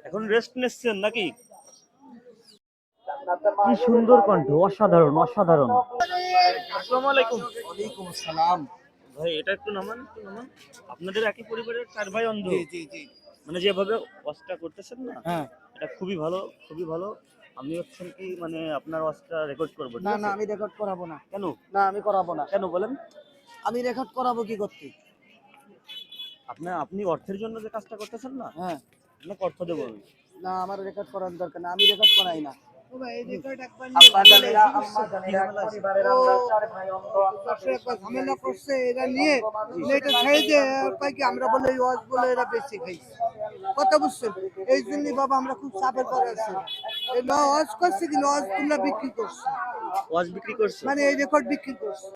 এখন রেস্ট নিচ্ছেন নাকি? কি সুন্দর কণ্ঠ, অসাধারণ অসাধারণ। আসসালামু আলাইকুম। ওয়ালাইকুম আসসালাম। ভাই এটা একটু নামান, একটু নামান। আপনাদের একই পরিবারের 4 ভাই অন্ধ? জি জি জি। মানে যেভাবে ওয়াজটা করতেছেন না, হ্যাঁ। এটা খুবই ভালো, খুবই ভালো। আমি হচ্ছেন কি মানে আপনার ওয়াজটা রেকর্ড করব, ঠিক না আছে? না, আমি রেকর্ড করাবো না। কেন? না, আমি করাবো না। কেন বলেন? আমি রেকর্ড করাবো কি করতে? আপনি অর্থের জন্য যে কাজটা করতেছেন না, হ্যাঁ। আপনাকে অর্থ দেবো আমি। না, আমার রেকর্ড করার দরকার না, আমি রেকর্ড করাই না। ঝামেলা করছে এরা নিয়ে, এটা ছেড়ে দিয়ে আমরা বলে ওয়াজ বলে এরা বেশি খাইছে, কথা বুঝছেন? এই জন্যই বাবা আমরা খুব চাপের পরে আছি। এই ওয়াজ করছে কি ওয়াজ তোমরা বিক্রি করছো, ওয়াজ বিক্রি করছো? মানে এই রেকর্ড বিক্রি করছো,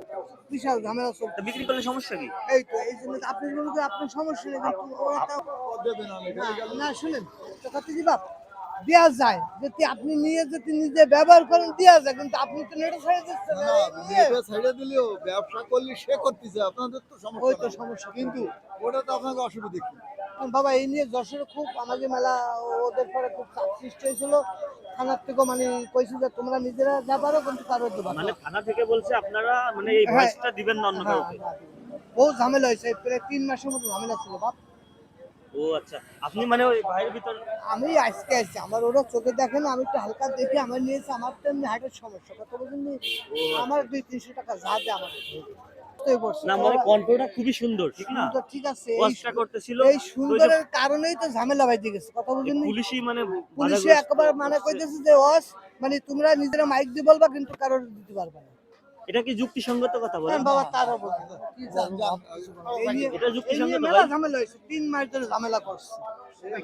বিশাল ঝামেলা চলছে। তা বিক্রি করলে সমস্যা কি? এই তো এই জন্য আপনি বলুন যে আপনার সমস্যা নেই, কিন্তু ওরা তো না শুনেন তো কথা কি বাপ দেওয়া যায়, যদি আপনি নিয়ে যদি নিজে ব্যবহার করেন দেওয়া যায়, কিন্তু আপনি তো নেটে ছেড়ে দিচ্ছেন। নেটে ছেড়ে দিলেও ব্যবসা করলে সে করতেছে, আপনাদের তো সমস্যা। ওই তো সমস্যা, কিন্তু ওটা তো আপনাকে অসুবিধা কি? বাবা এই নিয়ে যশোরে খুব আমাদের মেলা, ওদের পরে খুব চাপ সৃষ্টি হয়েছিল। থানার থেকে মানে কইছে যে তোমরা নিজেরা যা পারো কিন্তু কারো দেবা না। মানে থানা থেকে বলছে আপনারা মানে এই হ্যাঁ। ভয়েসটা দিবেন না অন্য হ্যাঁ, কাউকে? হ্যাঁ। বহু ঝামেলা হয়েছে, প্রায় 3 মাসের মতো ঝামেলা ছিল বাপ। ও আচ্ছা, আপনি মানে ওই ভাইয়ের ভিতর? আমি আজকে আসছি, আমার ওরা চোখে দেখে না, আমি একটু হালকা দেখি, আমার নিয়েছে, আমার তো এমনি হার্টের সমস্যা, কথা বলছেন। আমার 200-300 টাকা যা দেয় আমার না মানে কণ্ঠটা খুবই সুন্দর, ঠিক না? সুন্দর, ঠিক আছে। ওয়াজটা করতেছিল, এই সুন্দরের কারণেই তো ঝামেলা বাইতে গেছে, কথা বলছেন। পুলিশই মানে পুলিশে একবার মানে কইতেছে যে ওয়াজ মানে তোমরা নিজেরা মাইক দিয়ে বলবা, কিন্তু কারোর দিতে পারবে না। এটা কি যুক্তিসঙ্গত কথা বলেন? হ্যাঁ বাবা, তারও বলতে কি জান, এটা যুক্তিসঙ্গত ভাই? মেলা ঝামেলা হয়েছে, 3 মাস ধরে ঝামেলা করছে।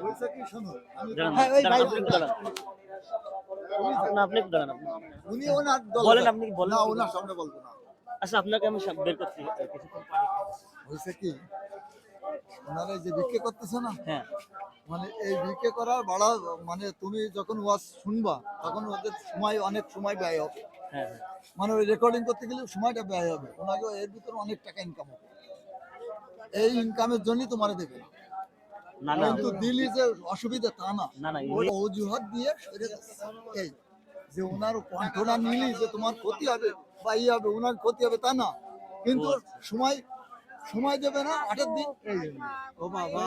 হয়েছে কি শোনো, দাঁড়ান, হ্যাঁ, ওই দাঁড়ান, ভাই আপনি একটু দাঁড়ান। না আপনি একটু দাঁড়ান আপনি। উনি ওনার দল বলেন, আপনি কি বলেন? না, ওনার সামনে বলবো না। আচ্ছা আপনাকে আমি বের করতে কিছুক্ষণ পারি। হয়েছে কি, ওনারা এই যে বিক্রি করতেছে না, হ্যাঁ মানে এই বিক্রি করার বাড়া, মানে তুমি যখন ওয়াজ শুনবা তখন ওদের সময়, অনেক সময় ব্যয় হবে। হ্যাঁ হ্যাঁ। মানে ওই রেকর্ডিং করতে গেলে সময়টা ব্যয় হবে, ওনাকে এর ভিতরে অনেক টাকা ইনকাম হবে। এই ইনকামের জন্যই তোমার দেবে না। না না কিন্তু দিলি যে অসুবিধা তা না, না না, ওই অজুহাত দিয়ে সরে যাচ্ছে। এই যে ওনার কণ্ঠটা নিলি যে তোমার ক্ষতি হবে বা ই হবে, ওনার ক্ষতি হবে তা না, কিন্তু সময় সময় দেবে না 8 দিন। এই জন্য ও বাবা,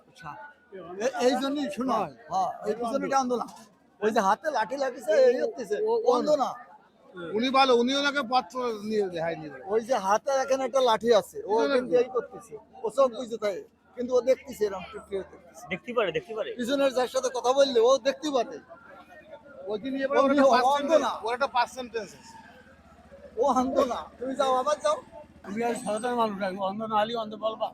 আচ্ছা এই জন্যই শোনো, হ্যাঁ এই পিছনে আন্দো না, ওই যে হাতে লাঠি লাগিয়েছে এই হচ্ছে অন্ধ না। উনি ভালো, উনি ওনাকে পত্র নিয়ে দেখাই নিয়ে ওই যে হাতে এখানে একটা লাঠি আছে, ও কিন্তু এই করতেছে, ও সব বুঝতে থাকে, কিন্তু ও দেখতেছে এরকম দেখতে পারে, দেখতে পারে। পিছনের যার সাথে কথা বললে ও দেখতে পারে। ওই নিয়ে ও অন্ধ না, ওর একটা পার্সেন্টেজ আছে। ও অন্ধ না, তুমি যাও আবার যাও। তুমি আর সাধারণ মানুষ অন্ধ না হলে অন্ধ বলবা।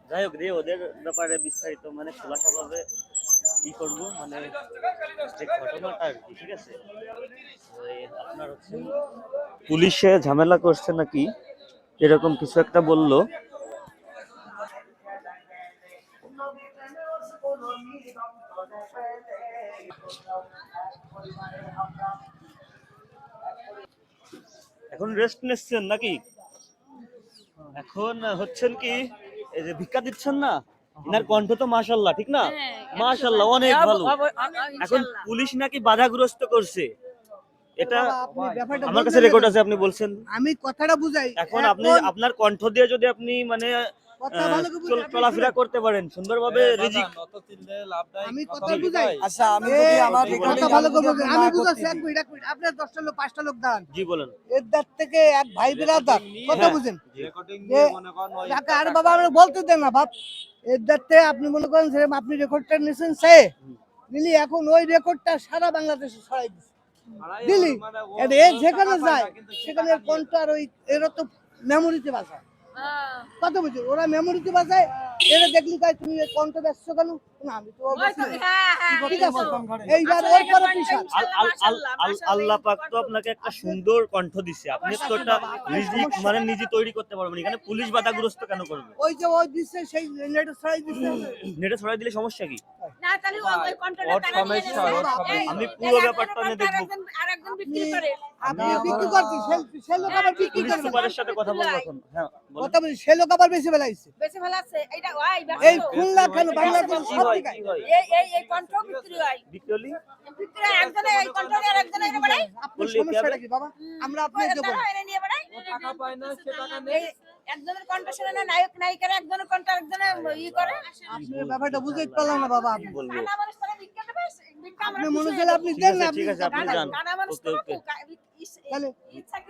যাই হোক রে, ওদের ব্যাপারে বিস্তারিত মানে খোলাসাভাবে ই করবো, মানে যে ঘটনাটা আর কি, ঠিক আছে? ওই আপনার হচ্ছে পুলিশে ঝামেলা করছে নাকি এরকম কিছু একটা বললো। এখন রেস্ট নিচ্ছেন নাকি? এখন হচ্ছেন কি এই যে ভিক্ষা দিচ্ছেন না, ইনার কণ্ঠ তো মাশাআল্লাহ, ঠিক না? মাশাআল্লাহ অনেক ভালো। এখন পুলিশ নাকি বাধাগ্রস্ত করছে, এটা আমার কাছে রেকর্ড আছে, আপনি বলছেন। আমি কথাটা বুঝাই, এখন আপনি আপনার কণ্ঠ দিয়ে যদি আপনি মানে চলাফেরা করতে পারেন সুন্দরভাবে, রিজিক। আমি কথা বুঝাই। আচ্ছা আমি যদি আমার কথা ভালো করে বুঝাই, আমি বুঝাচ্ছি। এক মিনিট এক মিনিট, আপনার 10টা লোক 5টা লোক দাঁড়ান। জি বলেন। এর দাঁত থেকে এক ভাই বিরাদার কথা হ্যাঁ। বুঝেন, কাকা আর বাবা আমরা বলতে দেন না বাপ। এর দাঁতে আপনি মনে করেন যে আপনি রেকর্ডটা নিয়েছেন সে দিলি, এখন ওই রেকর্ডটা সারা বাংলাদেশে ছড়াই দিচ্ছে দিলি, এ যেখানে যায় সেখানে কণ্ঠ আর ওই এরা তো মেমোরিতে বাজায়, কথা বুঝি ওরা মেমোরিতে বাজায়। এরা দেখলি তাই তুমি কণ্ঠ ব্যস্ত কেন, না, আমি তো বলছি না। ঠিক আছে, এইবার ওর পরে পিছান। আল্লাহ পাক তো আপনাকে একটা সুন্দর কণ্ঠ দিছে, আপনি তো একটা রিজিক মানে নিজে তৈরি করতে পারবেন। এখানে পুলিশ বাধাগ্রস্ত কেন করবে? ওই যে ওই দিচ্ছে সেই নেটে ছড়াই দিচ্ছে। নেটে ছড়াই দিলে সমস্যা কি? না তাহলে ওই কন্ট্রোলটা তারা নিয়ে সমস্যা, নেবে। ওর সমস্যা। এই- আমি এই পুরো একজনের ব্যাপারটা নিয়ে কন্ট্রোল দেখবো। আরেকজন বিক্রি করে। আপনি বিক্রি করছেন, সে লোক আবার বিক্রি পুলিশ করবে। সুপারের সাথে কথা বলবো এখন। হ্যাঁ বলেন। কথা বলি, সে লোক আবার বেশি বেলাইছে। বেশি ভালো আছে এইটা ওই এই খুলনা কেন বাংলাদেশ কি সব হয় জায়গায়। কি হয় এই কন্ট্রোল বিক্রি হয়। বিক্রি হলি বিক্রি হয় একজনে এই কন্ট্রোল আর একজনে এনে বেড়ায়। আপনার বললে কি সমস্যাটা হবে? কি বাবা? আমরা আপনাকে দেবো না। তারা এনে নিয়ে বেড়ায়। টাকা পায় না, সে টাকা নেই। এই একজনের কন্ট্রোল শুনে না নায়ক নায়িকার একজনের কন্ট্রোল একজনে ই করে। আপনি ব্যাপারটা বুঝতে পারলাম না বাবা। আপনি বলবো? কানা মানুষ তারা বিক্রি করতে পারে। বিক্রি আমরা আপনি মনে পিছিয়ে করলে দেব। আপনি ঠিক দেন আছে না, ঠিক আছে আপনি যান। কানা মানুষ ওকে ওকে। তাহলে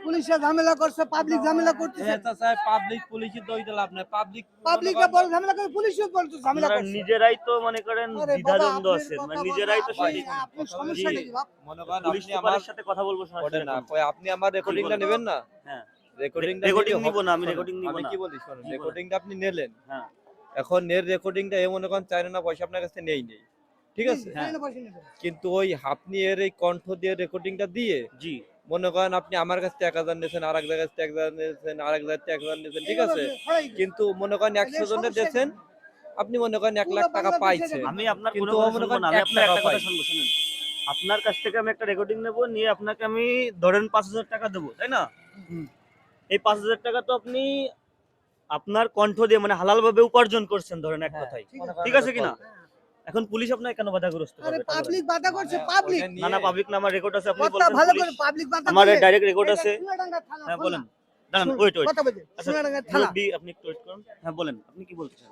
পুলিশে ঝামেলা করছে, পাবলিক ঝামেলা করতেছে। এটা স্যার পাবলিক পুলিশের দই দিল আপনি পাবলিক পাবলিকটা বড় ঝামেলা করে, পুলিশও বলতো ঝামেলা আপনারা করছে। নিজেরাই তো মনে করেন আরে বাবা, দ্বিধাদ্বন্দ্ব আপনার আছেন, কথা মানে বলা, নিজেরাই তো আপনি- সেই আপনার সমস্যাটা কি বাপ? মনে করেন পুলিশ আপনি আমার সুপারের সাথে কথা বলবো সরাসরি ওঠেন না এখন। কই আপনি আমার রেকর্ডিংটা নেবেন না হ্যাঁ রেকর্ডিংটা রেকর্ডিং নিব না, আমি রেকর্ডিং নিব আমি না। কি বলি শুনুন জি, বলেন। রেকর্ডিংটা আপনি নিলেন হ্যাঁ এখন রেকর্ডিংটা এ মনে করেন চাই না পয়সা আপনার কাছে নেই ঠিক আছে হ্যাঁ। তাই না পয়সা নেবে? কিন্তু ওই আপনি এর এই কণ্ঠ দিয়ে রেকর্ডিংটা দিয়ে জি মনে করেন আপনি আমার কাছ থেকে 1000 নিয়েছেন আর এক জায়গায় 1000 নিয়েছেন আর এক জায়গায় 1000 নিয়েছেন ঠিক আছে এইভাবে ছড়াই দিচ্ছে। কিন্তু মনে করেন 100 জনের সমস্যা দিয়েছেন আপনি মনে করেন 1 পুরো লাখ টাকা বাংলাদেশে পাইছেন দেখুন। আমি আপনার কোনো কিন্তু কথা ও মনে শুনবো করেন না, আমি 1 আপনার টাকা একটা কথা পাই। শুনবো। শুনুন, আপনার কাছ থেকে আমি একটা রেকর্ডিং নেব, নিয়ে আপনাকে আমি ধরেন 5000 টাকা দেবো, তাই না? এই 5000 টাকা তো আপনি আপনার কণ্ঠ দিয়ে মানে হালাল ভাবে উপার্জন করছেন ধরেন এক কথায়, ঠিক আছে কিনা? এখন পুলিশ আপনাকে কেন বাধাগ্রস্ত আরে করবে? তা বলেন। পাবলিক বাধা করছে, মানে পাবলিক। ওটা না নিয়ে- না পাবলিক না, আমার রেকর্ড আছে, আপনি কথা বলছেন ভালো পুলিশ। করে পাবলিক বাধা আমার করলে- ডাইরেক্ট রেকর্ড এটা আছে। চুয়াডাঙ্গা থানা, হ্যাঁ খুলনা। বলেন, দাঁড়ান শুনুন, ওয়েট ওয়েট। কথা বলি, আচ্ছা চুয়াডাঙ্গা থানা। মুরব্বি, আপনি একটু ওয়েট করুন। হ্যাঁ বলেন, আপনি কি বলতে চান?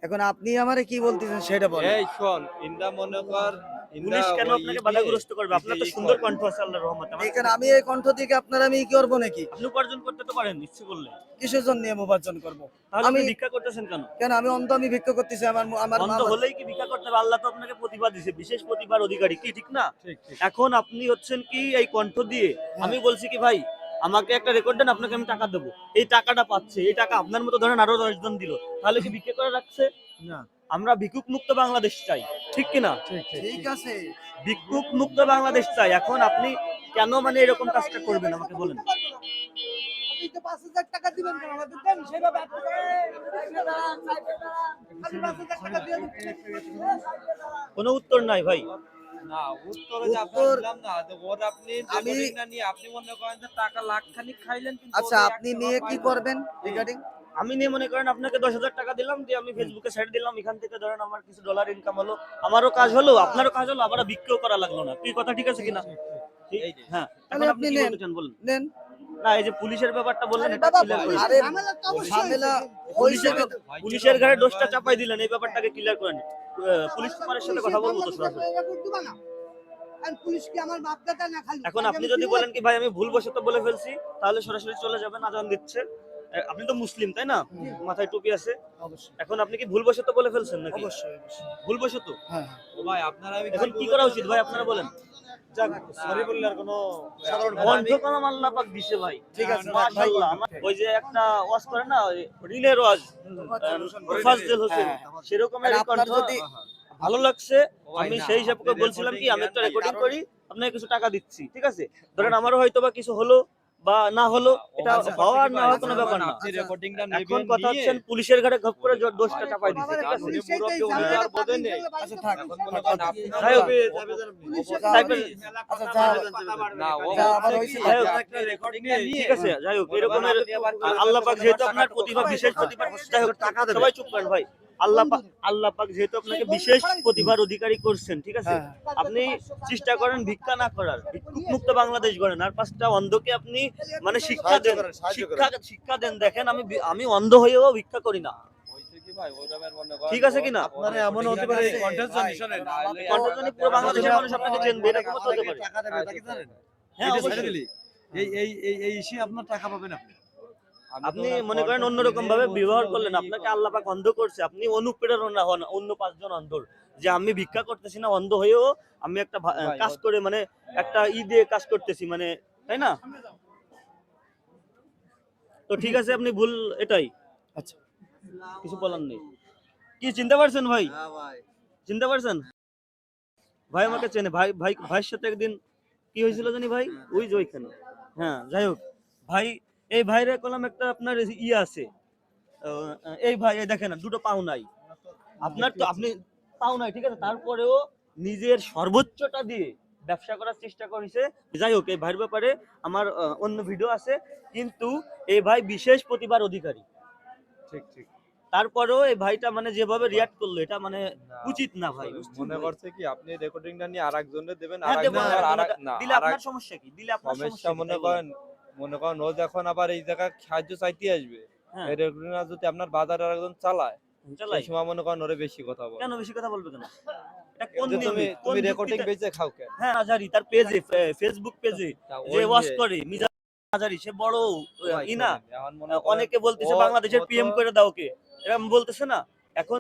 এখন আপনি আমারে কি বলতেছেন সেটা বলেন। এই শোন ইন্দা মনে কর পুলিশ কেন আপনাকে বাধাগ্রস্ত করবে? আপনার তো সুন্দর কণ্ঠ আছে আল্লাহর রহমতে। আমার- এখানে আমি এই কণ্ঠ থেকে আপনার আমি কি করবো নাকি? আপনি উপার্জন করতে তো পারেন ইচ্ছে করলে, কিসের জন্য নিয়ম উপার্জন করবো? তাহলে আমি আপনি ভিক্ষা করতেছেন কেন? কেন আমি অন্ধ? আমি ভিক্ষা করতেছি আমার আমার মা অন্ধ হলেই কি ভিক্ষা করতে হবে? আল্লাহ তো আপনাকে প্রতিভা দিয়েছে, বিশেষ প্রতিভার অধিকারী, কি ঠিক না? ঠিক ঠিক এখন আপনি হচ্ছেন কি এই কণ্ঠ দিয়ে আমি বলছি কি ভাই আমাকে একটা রেকর্ড দেন, আপনাকে আমি টাকা দেবো, এই টাকাটা পাচ্ছে, এই টাকা আপনার মতো ধরেন আরো 10 জন দিল, তাহলে কি ভিক্ষা করে রাখছে? না। আমরা ভিক্ষুক মুক্ত বাংলাদেশ চাই, ঠিক কিনা? ঠিক আছে। ভিক্ষুক মুক্ত বাংলাদেশ চাই। এখন আপনি কেন মানে এরকম কাজটা করবেন আমাকে বলেন? আপনি তো 5000 টাকা দিবেন কেন? আমাদের দেন, সেভাবে আপনি আপনি 5000 টাকা দিয়ে দিচ্ছেন। কোনো উত্তর নাই ভাই। না উত্তরে যে আপনার উত্তর- দিলাম না যে ওর আপনি আমি- রেকর্ডিংটা নিয়ে আপনি মনে করেন যে টাকা লাখ খানিক খাইলেন কিন্তু আচ্ছা ওদের আপনি 1 টাকা নিয়ে কি পাইলেন। করবেন রিগার্ডিং? আমি নিয়ে মনে করেন আপনাকে 10,000 টাকা দিলাম, দিয়ে আমি ফেসবুকে সাইড দিলাম, এখান থেকে ধরেন আমার কিছু ডলার ইনকাম হলো, আমারও কাজ হলো, আপনারও কাজ হলো, আবার বিক্রিও করা লাগলো না। কি কথা ঠিক আছে কিনা? ঠিক? এই যে। হ্যাঁ, তাহলে এখন আপনি আপনি কি নেন। বলতে চান বলেন? নেন। না এই যে পুলিশের ব্যাপারটা বললেন, আরে এটা বাবা, ক্লিয়ার করেন। আরে ঝামেলা তো অবশ্যই ঝামেলা হয়েছে। পুলিশের হয়েছে। পুলিশের ঘাড়ে দোষটা চাপাই দিলেন, এই ব্যাপারটাকে ক্লিয়ার করেন। পুলিশ সুপারের সাথে কথা বলবো তো সরাসরি। রেকর্ড দিবা না? আর পুলিশ কি আমার বাপদাদা না খালি? এখন আপনি যদি বলেন কি ভাই আমি ভুলবশত বলে ফেলছি, তাহলে সরাসরি চলে যাবেন, আজান দিচ্ছে। আপনি তো মুসলিম তাই না? মাথায় টুপি আছে। অবশ্যই এখন আপনি কি ভুলবশত বলে ফেলছেন নাকি? অবশ্যই অবশ্যই। ভুলবশত? হ্যাঁ ও ভাই আপনারা আমি এখন কি করা উচিত ভাই আপনারা বলেন? সরি বললে আর কোনো সাধারণ কণ্ঠ কালাম আল্লাহ পাক দিছে ভাই। ঠিক আছে মাশাআল্লাহ। ওই যে একটা ওয়াজ করে না, ওই রিলের ওয়াজ, মুফাজ্জল হোসেন, হ্যাঁ। সেরকমের এই আপনার কণ্ঠ যদি ভালো লাগছে। ভাই আমি না, সেই হিসাবে আপনি বলছিলাম কি আমি একটা রেকর্ডিং recording করি, আপনাকে কিছু টাকা দিচ্ছি, ঠিক আছে? ধরেন আমারও হয়তো বা কিছু হলো বা না হলো, এটা হওয়া আর না হওয়ার কোনো ব্যাপার না। আপনি রেকর্ডিংটা এখন নেবেন কথা নিয়ে হচ্ছে পুলিশের ঘাড়ে ঘপ করে দোষটা চাপাই দিছে, বাবারে, ঠিক আছে? পুলিশ সেইটাই মুরব্বি, উনি ঝামেলা আর বোঝেন public নেই। গুলো বাইরে আচ্ছা থাক। পুলিশ এখন মনে করেন আপনি যাই হোক, পুলিশের সাইকেল- ঝামেলা- না ও যা আবার বলছে হয়েছে কি, যাই হোক, একটা রেকর্ডিংটা নিয়ে ঠিক আছে, যাই হোক, মনে করেন এরকমের আপনি আবার আল্লাহ পাক যেহেতু আপনার প্রতিভা, বিশেষ প্রতিভা, যাই হোক, সবাই চুপ করেন ভাই। আল্লাহ পাক যেহেতু আপনাকে বিশেষ প্রতিভার অধিকারী করছেন, ঠিক আছে? হ্যাঁ। আপনি চেষ্টা করেন ভিক্ষা না করার, ভিক্ষুক মুক্ত বাংলাদেশ গড়েন, আর 5টা অন্ধকে আপনি মানে শিক্ষা দেন, শিক্ষা দেন। দেখেন আমি অন্ধ হয়েও ভিক্ষা করি না, হইছে কি ভাই ওইরকমের মনে করেন ঠিক আছে কিনা? আপনারা এমন হতে পারে কন্টেন্ট শুনেন কণ্ঠজনী পুরো বাংলাদেশের মানুষ আপনাকে চেনবে, এরকম তো হতে পারে। হ্যাঁ অবশ্যই। আপনার টাকা পাবেন আপনি মনে করেন অন্যরকম ভাবে ব্যবহার করলেন, আপনাকে আল্লাহ পাক অন্ধ করছে, আপনি অনুপ্রেরণা হন অন্য 5 জন অন্ধর, যে আমি ভিক্ষা করতেছি না অন্ধ হয়েও আমি একটা কাজ করে মানে একটা দিয়ে কাজ করতেছি, মানে তাই না? তো ঠিক আছে, আপনি ভুল এটাই। আচ্ছা কিছু বলার নেই। কি চিনতে পারছেন ভাই? হ্যাঁ ভাই। চিনতে পারছেন? ভাই আমাকে চেনে, ভাইয়ের সাথে একদিন কি হয়েছিল জানি ভাই, ওই যে ওইখানে। হ্যাঁ যাই হোক ভাই, এই ভাইরে কলম একটা আপনার ইয়ে আছে, এই ভাই এই দেখেন দুটো পাও নাই, আপনার তো আপনি পাও নাই ঠিক আছে, তারপরেও নিজের সর্বোচ্চটা দিয়ে ব্যবসা করার চেষ্টা করেছে। যাই হোক এই ভাইয়ের ব্যাপারে আমার অন্য ভিডিও আছে, কিন্তু এই ভাই বিশেষ প্রতিভার অধিকারী। ঠিক ঠিক। তারপরেও এই ভাইটা মানে যেভাবে রিয়াক্ট করলো এটা মানে উচিত না ভাই। মনে করছে কি আপনি রেকর্ডিংটা নিয়ে আরেকজনের দেবেন, হ্যাঁ, দেবো, দিলে আরেক আপনার সমস্যা কি? দিলে আপনার সমস্যা সমস্যা কি? মনে তাই করেন, বলেন। মনে করেন ও যখন আবার এই জায়গায় সাহায্য চাইতে আসবে, হ্যাঁ, এই রেকর্ডিংটা যদি আপনার বাজারে আরেকজন চালায়, চালাই। সেই সময় মনে করেন ওরে বেশি কথা বলে। কেন বেশি কথা বলবে কেন? এটা কোন যে নিয়মে, কোন তুমি রেকর্ডিং যুক্তিতে? বেচে খাও কেন? হ্যাঁ আজারি তার পেজে, ফেসবুক পেজে তা যে ওই ওয়াচ যে- করে মিজান আজারি, সে বড় ভাই ইনা, শোনেন, এখন মনে করেন অনেকে বলতেছে ও- বাংলাদেশের ও তো- পিএম করে দাও কে, এরকম বলতেছে না। এখন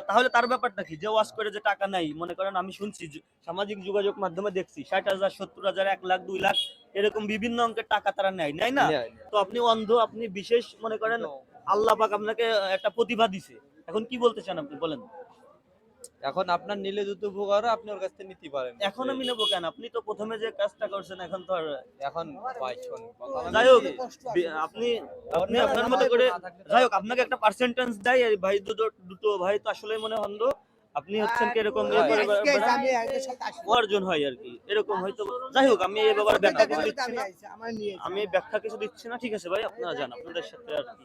তাহলে তার ব্যাপারটা কি? যে ওয়াচ করে যে টাকা নাই, মনে করেন আমি শুনছি সামাজিক যোগাযোগ মাধ্যমে দেখছি 60,000 70,000 1 লাখ 2 লাখ এরকম বিভিন্ন অঙ্কের টাকা তারা নেয় না। নেয় না। তো আপনি অন্ধ, আপনি বিশেষ মনে করেন আল্লাহ পাক আপনাকে একটা প্রতিভা দিছে, এখন কি বলতে চান আপনি বলেন? এখন আপনার নিলে যত উপকার হয় আপনি ওর কাছ থেকে নিতে পারেন। এখন আমি নেবো কেন? আপনি তো প্রথমে যে কাজটা করছেন এখন তো আর এখন ভাই শোন, কথা হলো যাই হোক কি, আপনি আপনি আপনার মতো করে, যাই হোক আপনাকে একটা পার্সেন্টেজ দেয় এই ভাই, দুটো ভাই তো আসলে মনে হন্দ, আপনি হচ্ছেন কি এরকম ইয়ে করে আমি এর সাথে আসি। অর্জন হয় আর কি এরকম হয়তো। যাই হোক আমি এই ব্যাপারে ব্যাখ্যা কিছু দিচ্ছি আমি না, আইছি, আমার নিয়ে আমি ব্যাখ্যা কিছু দিচ্ছি না, ঠিক আছে ভাই আপনারা যান আপনাদের সাথে আর কি।